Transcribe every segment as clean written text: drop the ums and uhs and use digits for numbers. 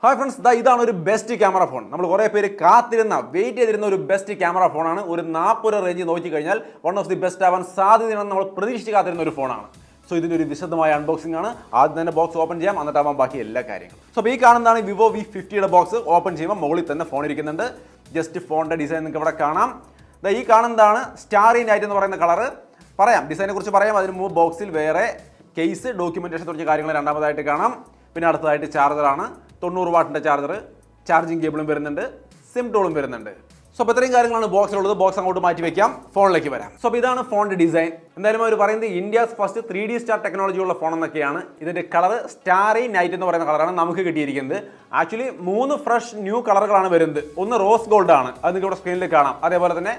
Hi friends, ഇതാണ് ഒരു best camera phone. നമ്മൾ കുറേ പേര് വെയിറ്റ് ചെയ്തിരുന്ന ഒരു ബെസ്റ്റ് ക്യാമറ ഫോണാണ്. ഒരു 40 റേഞ്ച് നോക്കിക്കഴിഞ്ഞാൽ വൺ ഓഫ് ദി ബെസ്റ്റ് ആവാൻ സാധ്യതയാണെന്ന് നമ്മൾ പ്രതീക്ഷിച്ച് കാത്തിരുന്ന ഒരു ഫോണാണ്. സോ ഇതിൻ്റെ ഒരു വിശദമായ അൺബോക്സിംഗ് ആണ്. ആദ്യം തന്നെ ബോക്സ് ഓപ്പൺ ചെയ്യാം, എന്നിട്ടാവാൻ ബാക്കി എല്ലാ കാര്യങ്ങളും. സോ ഈ കാണുന്നതാണ് വിവോ V50യുടെ ബോക്സ്. ഓപ്പൺ ചെയ്യുമ്പോൾ മുകളിൽ തന്നെ ഫോൺ ഇരിക്കുന്നുണ്ട്. ജസ്റ്റ് ഫോണിൻ്റെ ഡിസൈൻ നിങ്ങൾക്ക് ഇവിടെ കാണാം. ഈ കാണുന്നതാണ് സ്റ്റാറി നൈറ്റ് എന്ന് പറയുന്ന കളറ്. പറയാം, ഡിസൈനെ കുറിച്ച് പറയാം. അതിന് മുമ്പ് ബോക്സിൽ വേറെ കേസ്, ഡോക്യുമെൻറ്റേഷൻ തുടങ്ങിയ കാര്യങ്ങൾ രണ്ടാമതായിട്ട് കാണാം. പിന്നെ അടുത്തതായിട്ട് ചാർജറാണ്. 90 വാട്ടിൻ്റെ ചാർജർ, ചാർജിങ് കേബിളും വരുന്നുണ്ട്, സിം ടൂളും വരുന്നുണ്ട്. സോ അപ്പോൾ ഇത്രയും കാര്യങ്ങളാണ് ബോക്സിലുള്ളത്. ബോക്സ് അങ്ങോട്ട് മാറ്റി വെക്കാം, ഫോണിലേക്ക് വരാം. സോ ഇതാണ് ഫോണിൻ്റെ ഡിസൈൻ. എന്തായാലും അവർ പറയുന്നത് India's first 3D star technology ഉള്ള ഫോൺ എന്നൊക്കെയാണ്. ഇതിൻ്റെ കളർ സ്റ്റാറി നൈറ്റ് എന്ന് പറയുന്ന കളറാണ് നമുക്ക് കിട്ടിയിരിക്കുന്നത്. ആക്ച്വലി 3 ഫ്രഷ് ന്യൂ കളറുകളാണ് വരുന്നത്. ഒന്ന് റോസ് ഗോൾഡ് ആണ്, അത് നിങ്ങൾക്ക് ഇവിടെ സ്ക്രീനിൽ കാണാം. അതേപോലെ തന്നെ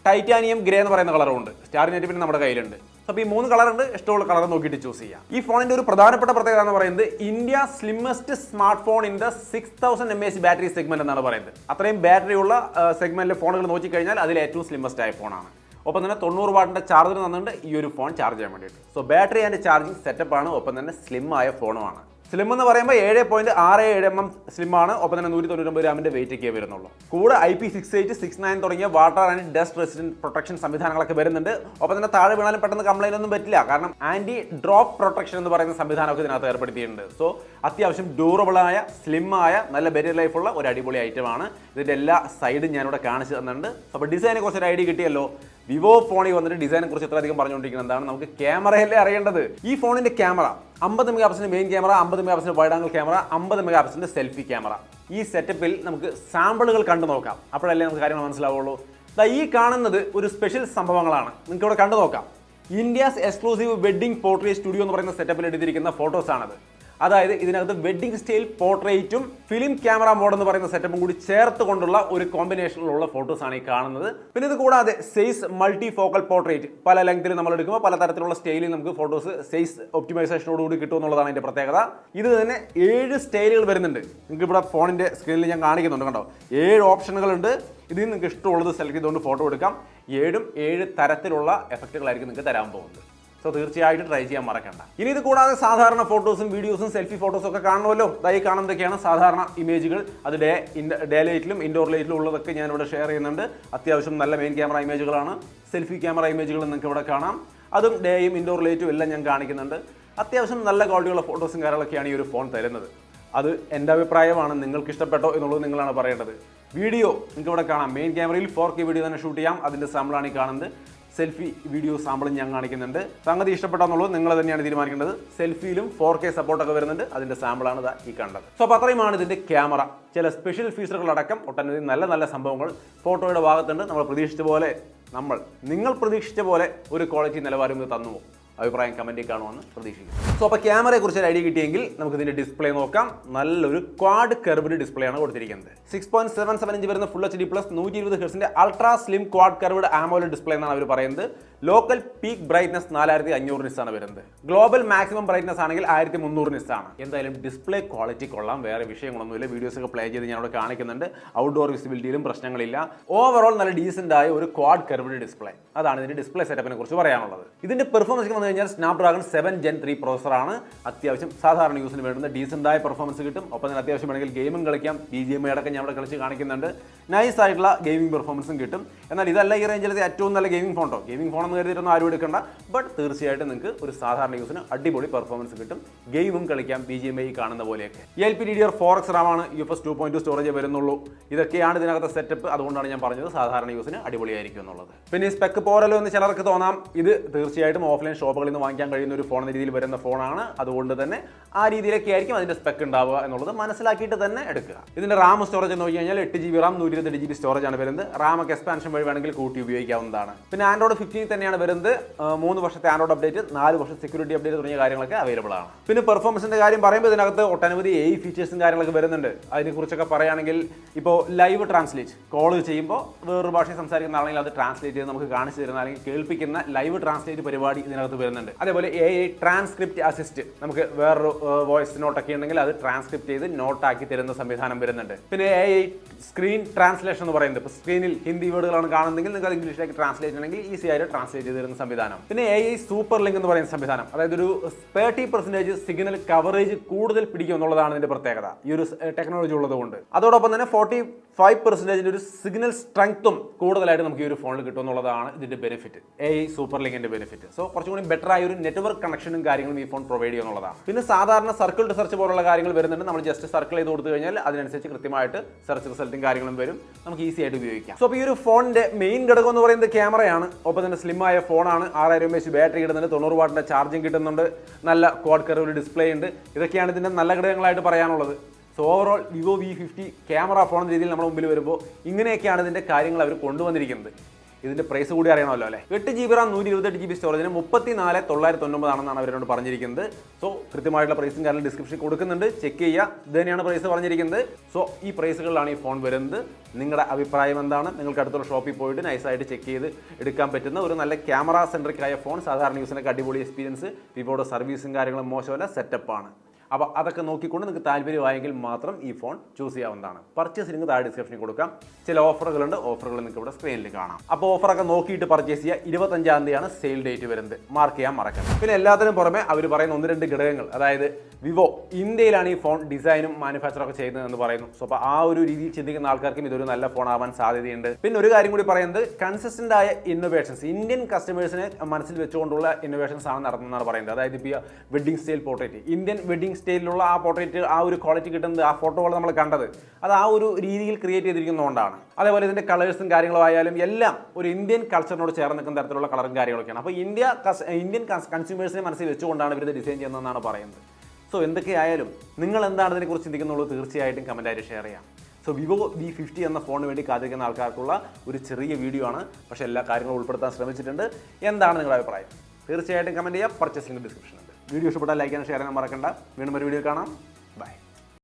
ടൈറ്റാനിയം ഗ്രേ എന്ന് പറയുന്ന കളറും ഉണ്ട്. സ്റ്റാറി നൈറ്റ് പിന്നെ നമ്മുടെ കയ്യിലുണ്ട്. അപ്പോൾ ഈ 3 കളറുണ്ട്. ഇഷ്ടമുള്ള കളർ നോക്കിയിട്ട് ചൂസ് ചെയ്യാം. ഈ ഫോണിന്റെ ഒരു പ്രധാനപ്പെട്ട പ്രത്യേകത എന്ന് പറയുന്നത് India slimmest smart phone in the 6000 mAh battery segment എന്നാണ് പറയുന്നത്. അത്രയും ബാറ്ററി ഉള്ള സെഗ്മെന്റിലെ ഫോണുകൾ നോക്കിക്കഴിഞ്ഞാൽ അതിൽ ഏറ്റവും സ്ലിമ്മസ്റ്റ് ആയ ഫോണാണ്. ഒപ്പം തന്നെ 90 വാട്ടിന്റെ ചാർജർ തന്നിട്ടുണ്ട് ഈ ഒരു ഫോൺ ചാർജ് ചെയ്യാൻ വേണ്ടിയിട്ട്. So battery and charging setup ആണ്. ഒപ്പം തന്നെ സ്ലിം ആയ ഫോണുമാണ്. സ്ലിം എന്ന് പറയുമ്പോൾ 7.67 mm സ്ലിം ആണ്. ഒപ്പം തന്നെ 199 ഗ്രാമിന്റെ വെയിറ്റ് ഒക്കെ വരുന്നുള്ളൂ. കൂടെ IP68, 69 തുടങ്ങിയ water and dust resistant protection സംവിധാനങ്ങളൊക്കെ വരുന്നുണ്ട്. ഒപ്പം തന്നെ താഴെ വീണാലും പെട്ടെന്ന് കംപ്ലൈന്റ് ഒന്നും പറ്റില്ല. കാരണം ആന്റി ഡ്രോപ്പ് പ്രൊട്ടക്ഷൻ എന്ന് പറയുന്ന സംവിധാനമൊക്കെ ഇതിനകത്ത് ഏർപ്പെടുത്തിയിട്ടുണ്ട്. സോ അത്യാവശ്യം ഡ്യൂറബിൾ ആയ, സ്ലിം ആയ, നല്ല ബാറ്ററി ലൈഫുള്ള ഒരു അടിപൊളി ഐറ്റമാണ്. ഇതിന്റെ എല്ലാ സൈഡും ഞാനിവിടെ കാണിച്ചു തന്നിട്ടുണ്ട്. അപ്പോൾ ഡിസൈനെ കുറിച്ച് ഒരു ഐഡിയ കിട്ടിയല്ലോ. വിവോ ഫോണിൽ വന്നിട്ട് ഡിസൈനെ കുറിച്ച് ഇത്രയധികം പറഞ്ഞുകൊണ്ടിരിക്കുന്നത് എന്താണ്? നമുക്ക് ക്യാമറയല്ലേ അറിയേണ്ടത്. ഈ ഫോണിന്റെ ക്യാമറ 50 മെഗാപിക്സലിന്റെ മെയിൻ ക്യാമറ, 50 മെഗാപിക്സലിന്റെ വൈഡ് ആംഗിൾ ക്യാമറ, 50 മെഗാപിക്സലിന്റെ സെൽഫി ക്യാമറ. ഈ സെറ്റപ്പിൽ നമുക്ക് സാമ്പിളുകൾ കണ്ടു നോക്കാം. അപ്പോഴല്ലേ നമുക്ക് കാര്യങ്ങൾ മനസ്സിലാവുള്ളൂ. ഈ കാണുന്നത് ഒരു സ്പെഷ്യൽ സംഭവങ്ങളാണ്. നിങ്ങൾക്ക് ഇവിടെ കണ്ടു നോക്കാം. India's exclusive wedding portrait studio എന്ന് പറയുന്ന സെറ്റപ്പിൽ എടുത്തിരിക്കുന്ന ഫോട്ടോസാണത്. അതായത് ഇതിനകത്ത് വെഡ്ഡിംഗ് സ്റ്റൈൽ പോർട്രേറ്റും ഫിലിം ക്യാമറ മോഡ് എന്ന് പറയുന്ന സെറ്റപ്പും കൂടി ചേർത്ത് കൊണ്ടുള്ള ഒരു കോമ്പിനേഷനിലുള്ള ഫോട്ടോസാണ് ഈ കാണുന്നത്. പിന്നെ ഇത് കൂടാതെ സൈസ് മൾട്ടി ഫോക്കൽ പോർട്രേറ്റ് പല ലെങ്ത്തിൽ നമ്മൾ എടുക്കുമ്പോൾ പല തരത്തിലുള്ള സ്റ്റൈലിൽ നമുക്ക് ഫോട്ടോസ് സൈസ് ഒപ്റ്റിമൈസേഷനോടുകൂടി കിട്ടും എന്നുള്ളതാണ് ഇതിന്റെ പ്രത്യേകത. ഇത് തന്നെ 7 സ്റ്റൈലുകൾ വരുന്നുണ്ട്. നിങ്ങൾക്ക് ഇവിടെ ഫോണിന്റെ സ്ക്രീനിൽ ഞാൻ കാണിക്കുന്നുണ്ട്, കണ്ടോ? 7 ഓപ്ഷനുകളുണ്ട്. ഇതിൽ നിങ്ങൾക്ക് ഇഷ്ടമുള്ളത് സെലക്ട് ചെയ്തുകൊണ്ട് ഫോട്ടോ എടുക്കാം. 7 തരത്തിലുള്ള എഫക്റ്റുകളായിരിക്കും നിങ്ങൾക്ക് തരാൻ പോകുന്നത്. സോ തീർച്ചയായിട്ടും ട്രൈ ചെയ്യാൻ മറക്കണ്ട. ഇനി ഇത് കൂടാതെ സാധാരണ ഫോട്ടോസും വീഡിയോസും സെൽഫി ഫോട്ടോസും ഒക്കെ കാണുമല്ലോ. ഈ കാണുന്നതൊക്കെയാണ് സാധാരണ ഇമേജുകൾ. അത് ഡേ ലൈറ്റിലും ഇൻഡോർ ലൈറ്റിലും ഉള്ളതൊക്കെ ഞാനിവിടെ ഷെയർ ചെയ്യുന്നുണ്ട്. അത്യാവശ്യം നല്ല മെയിൻ ക്യാമറ ഇമേജുകളാണ്. സെൽഫി ക്യാമറ ഇമേജുകൾ നിങ്ങൾക്ക് ഇവിടെ കാണാം. അതും ഡേയും ഇൻഡോർ ലൈറ്റും എല്ലാം ഞാൻ കാണിക്കുന്നുണ്ട്. അത്യാവശ്യം നല്ല ക്വാളിറ്റിയുള്ള ഫോട്ടോസും കാര്യങ്ങളൊക്കെയാണ് ഈ ഒരു ഫോൺ തരുന്നത്. അത് എൻ്റെ അഭിപ്രായമാണ്. നിങ്ങൾക്ക് ഇഷ്ടപ്പെട്ടോ എന്നുള്ളത് നിങ്ങളാണ് പറയേണ്ടത്. വീഡിയോ നിങ്ങൾക്ക് ഇവിടെ കാണാം. മെയിൻ ക്യാമറയിൽ 4K വീഡിയോ തന്നെ ഷൂട്ട് ചെയ്യാം. അതിൻ്റെ സാമ്പിളാണ് ഈ കാണുന്നത്. സെൽഫി വീഡിയോ സാമ്പിളും ഞാൻ കാണിക്കുന്നുണ്ട്. സംഗതി ഇഷ്ടപ്പെട്ടാന്നുള്ളത് നിങ്ങൾ തന്നെയാണ് തീരുമാനിക്കേണ്ടത്. സെൽഫിയിലും 4K സപ്പോർട്ടൊക്കെ വരുന്നുണ്ട്. അതിൻ്റെ സാമ്പിളാണ് ഈ കണ്ടത്. സോ അപ്പോൾ അത്രയുമാണ് ഇതിൻ്റെ ക്യാമറ. ചില സ്പെഷ്യൽ ഫീച്ചറുകളടക്കം ഒട്ടനവധി നല്ല നല്ല സംഭവങ്ങൾ ഫോട്ടോയുടെ ഭാഗത്തുണ്ട്. നിങ്ങൾ പ്രതീക്ഷിച്ച പോലെ ഒരു ക്വാളിറ്റി നിലവാരം ഇത് തന്നുമോ? അഭിപ്രായം കമൻറ്റിൽ കാണുമെന്ന് പ്രതീക്ഷിക്കുന്നു. സോ അപ്പോൾ ക്യാമറയെ കുറിച്ച് ഒരു ഐഡിയ കിട്ടിയെങ്കിൽ നമുക്ക് ഇതിന്റെ ഡിസ്പ്ലേ നോക്കാം. നല്ലൊരു ക്വാഡ് കർവ്ഡ് ഡിസ്പ്ലേ ആണ് കൊടുത്തിരിക്കുന്നത്. 6.77 ഇഞ്ച് വരുന്ന ഫുൾ HD പ്ലസ് 120 ഹെർട്സിന്റെ ultra slim quad curved AMOLED display എന്നാണ് അവർ പറയുന്നത്. ലോക്കൽ പീക്ക് ബ്രൈറ്റ്നസ് 4500 നിറ്റ്സ് ആണ് വരുന്നത്. ഗ്ലോബൽ മാക്സിമം ബ്രൈറ്റ്നസ് ആണെങ്കിൽ 1300 നിറ്റ്സ് ആണ്. എന്തായാലും ഡിസ്പ്ലേ ക്വാളിറ്റി കൊള്ളാം. വേറെ വിഷയങ്ങളൊന്നുമില്ല. വീഡിയോസ് ഒക്കെ പ്ലേ ചെയ്ത് ഞാൻ അവിടെ കാണിക്കുന്നുണ്ട്. ഔട്ട്ഡോർ വിസിബിലിറ്റിയിലും പ്രശ്നങ്ങളില്ല. ഓവറോൾ നല്ല ഡീസന്റ് ആയ ഒരു ക്വാഡ് കർവ്ഡ് ഡിസ്പ്ലേ. അതാണ് ഇതിന്റെ ഡിസ്പ്ലേ സെറ്റപ്പിനെ കുറിച്ച് പറയാനുള്ളത്. ഇതിന്റെ പെർഫോമൻസ് വന്നു കഴിഞ്ഞാൽ സ്നാപ്ഡ്രാഗൺ 7 Gen 3 പ്രോസറാണ്. അത്യാവശ്യം സാധാരണ യൂസിന് വേണ്ടുന്ന ഡീസൻ്റായ പെർഫോമൻസ് കിട്ടും. ഒപ്പം തന്നെ അത്യാവശ്യം വേണമെങ്കിൽ ഗെയിമും കളിക്കാം. BGMI അടക്കം ഞാൻ അവിടെ കളിച്ച് കാണിക്കുന്നുണ്ട്. നൈസ് ആയിട്ടുള്ള ഗെയിമിംഗ് പെർഫോമൻസും കിട്ടും. എന്നാൽ ഇതല്ല ഈ റേഞ്ചിലത്തെ ഏറ്റവും നല്ല ഗെയിമിംഗ് ഫോൺ. ഗെയിമിംഗ് ഫോൺ എന്ന് കരുതിയിട്ടൊന്നും ആരും എടുക്കണ്ട. ബട്ട് തീർച്ചയായിട്ടും നിങ്ങൾക്ക് ഒരു സാധാരണ യൂസിന് അടിപൊളി പെർഫോമൻസ് കിട്ടും. ഗെയിമും കളിക്കാം BGMI കാണുന്ന പോലെയൊക്കെ. LPDDR4X RAM ആണ്. UFS 2.2 സ്റ്റോറേജ് വരുന്നുള്ളൂ. ഇതൊക്കെയാണ് ഇതിനകത്തെ സെറ്റപ്പ്. അതുകൊണ്ടാണ് ഞാൻ പറഞ്ഞത് സാധാരണ യൂസിന് അടിപൊളിയായിരിക്കും എന്നുള്ളത്. പിന്നെ ഈ സ്പെക്ക് പോരല്ലോ എന്ന് ചിലർക്ക് തോന്നാം. ഇത് തീർച്ചയായിട്ടും ഓഫ്ലൈൻ ഷോപ്പുകളിൽ നിന്ന് വാങ്ങിക്കാൻ കഴിയുന്ന ഒരു ഫോൺ എന്ന രീതിയിൽ വരുന്ന ഫോണാണ്. അതുകൊണ്ട് തന്നെ ആ രീതിയിലൊക്കെ ആയിരിക്കും അതിന്റെ സ്പെക്ക് ഉണ്ടാവുക എന്നുള്ളത് മനസ്സിലാക്കിയിട്ട് തന്നെ എടുക്കുക. ഇതിന്റെ RAM സ്റ്റോറേജ് നോക്കി കഴിഞ്ഞാൽ 8GB RAM 128GB സ്റ്റോറേജ് ആണ് വരുന്നത്. RAM ഒക്കെ എക്സ്പാൻഷൻ വഴി വേണമെങ്കിൽ കൂട്ടി ഉപയോഗിക്കാവുന്നതാണ്. പിന്നെ Android 15 തന്നെയാണ് വരുന്നത്. 3 വർഷത്തെ ആൻഡ്രോയിഡ് അപ്ഡേറ്റ്, 4 വർഷം സെക്യൂരിറ്റി അപ്ഡേറ്റ് തുടങ്ങിയ കാര്യങ്ങളൊക്കെ അവൈലബിൾ ആണ്. പിന്നെ പെർഫോമൻസിന്റെ കാര്യം പറയുമ്പോൾ ഇതിനകത്ത് ഒട്ടനവധി AI ഫീച്ചേഴ്സും കാര്യങ്ങളൊക്കെ വരുന്നുണ്ട്. അതിനെക്കുറിച്ചൊക്കെ പറയുകയാണെങ്കിൽ ഇപ്പോൾ ലൈവ് ട്രാൻസ്ലേറ്റ് കോൾ ചെയ്യുമ്പോൾ വേറൊരു ഭാഷയിൽ സംസാരിക്കുന്ന ആണെങ്കിൽ അത് ട്രാൻസ്ലേറ്റ് ചെയ്ത് നമുക്ക് കാണിച്ചു തരുന്ന അല്ലെങ്കിൽ കേൾപ്പിക്കുന്ന ലൈവ് ട്രാൻസ്ലേറ്റ് പരിപാടി ഇതിനകത്ത് വരുന്നുണ്ട്. അതേപോലെ AI ട്രാൻസ്ക്രിപ്റ്റ് അസിസ്റ്റ്, നമുക്ക് വേറൊരു വോയിസ് നോട്ടൊക്കെ ഉണ്ടെങ്കിൽ അത് ട്രാൻസ്ക്രിപ്റ്റ് ചെയ്ത് നോട്ടാക്കി തരുന്ന സംവിധാനം വരുന്നുണ്ട്. പിന്നെ AI സ്ക്രീൻ ട്രാൻസ്ലേഷൻ എന്ന് പറയുന്നത്, ഇപ്പോൾ സ്ക്രീനിൽ ഹിന്ദി വേർഡുകളാണ് കാണുന്നതെങ്കിൽ നിങ്ങൾക്ക് അത് ഇംഗ്ലീഷിലേക്ക് ട്രാൻസ്ലേറ്റ് ചെയ്യണമെങ്കിൽ ഈസി ആയിട്ട് ട്രാൻസ്ലേറ്റ് ചെയ്ത് തരുന്ന സംവിധാനം. പിന്നെ AI സൂപ്പർ ലിങ്ക് എന്ന് പറയുന്ന സംവിധാനം, അതായത് ഒരു 30% സിഗ്നൽ കവറേജ് കൂടുതൽ പിടിക്കും എന്നുള്ളതാണ് ഇതിന്റെ പ്രത്യേകത, ഈ ഒരു ടെക്നോളജി ഉള്ളതുകൊണ്ട്. അതോടൊപ്പം തന്നെ 45% ഒരു സിഗ്നൽ സ്ട്രെങ്ത്തും കൂടുതലായിട്ട് നമുക്ക് ഈ ഒരു ഫോണിൽ കിട്ടും എന്നുള്ളതാണ് ഇതിന്റെ ബെനിഫിറ്റ്, AI സൂപ്പർ ലിങ്കിന്റെ ബെനിഫിറ്റ്. സോ കുറച്ചും കൂടി ബെറ്റർ ആയ ഒരു നെറ്റ്വർക്ക് കണക്ഷനും കാര്യങ്ങളും ഈ ഫോൺ പ്രൊവൈഡ് ചെയ്യുക എന്നുള്ളതാണ്. പിന്നെ സാധാരണ സർക്കിൾ ടു സെർച്ച് പോലുള്ള കാര്യങ്ങൾ വരുന്നുണ്ട്. നമ്മൾ ജസ്റ്റ് സർക്കിൾ ചെയ്ത് കൊടുത്തു കഴിഞ്ഞാൽ അതിനനുസരിച്ച് കൃത്യമായിട്ട് സെർച്ച് റിസൾട്ടും കാര്യങ്ങളും വരും, നമുക്ക് ഈസി ആയിട്ട് ഉപയോഗിക്കാം. സോ ഈ ഒരു ഫോണിന്റെ മെയിൻ ഘടകം എന്ന് പറയുന്നത് ക്യാമറയാണ്. ഒപ്പം തന്നെ സ്ലിം ആയ ഫോണാണ്, 6000 mAh ബാറ്ററി കിട്ടുന്നുണ്ട്, 90 വാട്ടിന്റെ ചാർജിങ് കിട്ടുന്നുണ്ട്, നല്ല ക്വാഡ് കർവ് ഡിസ്പ്ലേ ഉണ്ട്. ഇതൊക്കെയാണ് ഇതിന്റെ നല്ല ഘടകങ്ങളായിട്ട് പറയാനുള്ളത്. So overall Vivo V50 camera phone എന്ന രീതിയിൽ നമ്മുടെ മുമ്പിൽ വരുമ്പോൾ ഇങ്ങനെയൊക്കെയാണ് ഇതിന്റെ കാര്യങ്ങൾ അവർ കൊണ്ടുവന്നിരിക്കുന്നത്. ഇതിന്റെ പ്രൈസ് കൂടി അറിയണമല്ലോ അല്ലേ. 8GB RAM 128GB സ്റ്റോറേജിന് 34,999 ആണെന്നാണ് അവരോട് പറഞ്ഞിരിക്കുന്നത്. സോ കൃത്യമായിട്ടുള്ള പ്രൈസും കാരണം ഡിസ്ക്രിപ്ഷനിൽ കൊടുക്കുന്നുണ്ട്, ചെക്ക് ചെയ്യുക. ഇത് തന്നെയാണ് പ്രൈസ് പറഞ്ഞിരിക്കുന്നത്. സോ ഈ പ്രൈസുകളിലാണ് ഈ ഫോൺ വരുന്നത്. നിങ്ങളുടെ അഭിപ്രായം എന്താണ്? നിങ്ങൾക്ക് അടുത്തുള്ള ഷോപ്പിൽ പോയിട്ട് നൈസായിട്ട് ചെക്ക് ചെയ്ത് എടുക്കാൻ പറ്റുന്ന ഒരു നല്ല ക്യാമറ സെൻട്രിക് ആയ ഫോൺ, സാധാരണ യൂസിനൊക്കെ അടിപൊളി എക്സ്പീരിയൻസ്, വിവോയുടെ സർവീസും കാര്യങ്ങളും മോശമല്ല, സെറ്റപ്പാണ്. അപ്പോൾ അതൊക്കെ നോക്കിക്കൊണ്ട് നിങ്ങൾക്ക് താല്പര്യമായെങ്കിൽ മാത്രം ഈ ഫോൺ ചൂസ് ചെയ്യാവുന്നതാണ്. പർച്ചേസ് ലിങ്ക് താഴെ ഡിസ്ക്രിപ്ഷനിൽ കൊടുക്കാം. ചില ഓഫറുകളുണ്ട്, ഓഫറുകൾ നിങ്ങൾക്ക് ഇവിടെ സ്ക്രീനിൽ കാണാം. അപ്പോൾ ഓഫറൊക്കെ നോക്കിയിട്ട് പർച്ചേസ് ചെയ്യുക. 25-ാം തീയതിയാണ് സെയിൽ ഡേറ്റ് വരുന്നത്, മാർക്ക് ചെയ്യാൻ മറക്കണ്ട. പിന്നെ എല്ലാത്തിനും പുറമെ അവർ പറയുന്ന 1-2 ഘടകങ്ങൾ, അതായത് വിവോ ഇന്ത്യയിലാണ് ഈ ഫോൺ ഡിസൈനും മാനുഫാക്ചറൊക്കെ ചെയ്യുന്നതെന്ന് പറയുന്നു. സോ അപ്പോൾ ആ ഒരു രീതിയിൽ ചിന്തിക്കുന്ന ആൾക്കാർക്കും ഇതൊരു നല്ല ഫോൺ ആവാൻ സാധ്യതയുണ്ട്. പിന്നെ ഒരു കാര്യം കൂടി പറയുന്നത്, കൺസിസ്റ്റന്റ് ആയ ഇന്നോവേഷൻസ്, ഇന്ത്യൻ കസ്റ്റമേഴ്സിനെ മനസ്സിൽ വെച്ചുകൊണ്ടുള്ള ഇന്നോവേഷൻസ് ആണ് നടത്തുന്നതാണ് പറയുന്നത്. അതായത് ഇപ്പോൾ wedding style portrait, Indian wedding സ്റ്റൈലിലുള്ള ആ പോർട്രേറ്റ്, ആ ഒരു ക്വാളിറ്റി കിട്ടുന്നത് ആ ഫോട്ടോകൾ നമ്മൾ കണ്ടത് അത് ആ ഒരു രീതിയിൽ ക്രിയേറ്റ് ചെയ്തിരിക്കുന്നതുകൊണ്ടാണ്. അതേപോലെ ഇതിന്റെ കളേഴ്സും കാര്യങ്ങളും ആയാലും എല്ലാം ഒരു ഇന്ത്യൻ കൾച്ചറിനോട് ചേർന്ന് നിൽക്കുന്ന തരത്തിലുള്ള കളറും കാര്യങ്ങളൊക്കെയാണ്. അപ്പോൾ ഇന്ത്യൻ കൺസ്യൂമേഴ്സിനെ മനസ്സിൽ വെച്ചുകൊണ്ടാണ് ഇവർ ഡിസൈൻ ചെയ്യുന്നതെന്നാണ് പറയുന്നത്. സോ എന്തൊക്കെയായാലും നിങ്ങൾ എന്താണ് ഇതിനെക്കുറിച്ച് ചിന്തിക്കുന്നുള്ളൂ തീർച്ചയായിട്ടും കമൻറ്റായിട്ട് ഷെയർ ചെയ്യാം. സോ വിവോ V50 എന്ന ഫോണിന് വേണ്ടി കാത്തിരിക്കുന്ന ആൾക്കാർക്കുള്ള ഒരു ചെറിയ വീഡിയോ ആണ്, പക്ഷേ എല്ലാ കാര്യങ്ങളും ഉൾപ്പെടുത്താൻ ശ്രമിച്ചിട്ടുണ്ട്. എന്താണ് നിങ്ങളുടെ അഭിപ്രായം? തീർച്ചയായിട്ടും കമൻറ്റ് ചെയ്യുക. പർച്ചേസ് ലിങ്ക് ഡിസ്ക്രിപ്ഷനുണ്ട്. വീഡിയോ ഇഷ്ടപ്പെട്ടാൽ ലൈക്ക് ചെയ്യാൻ ഷെയർ ചെയ്യാൻ മറക്കണ്ട. വീണ്ടും ഒരു വീഡിയോ കാണാം.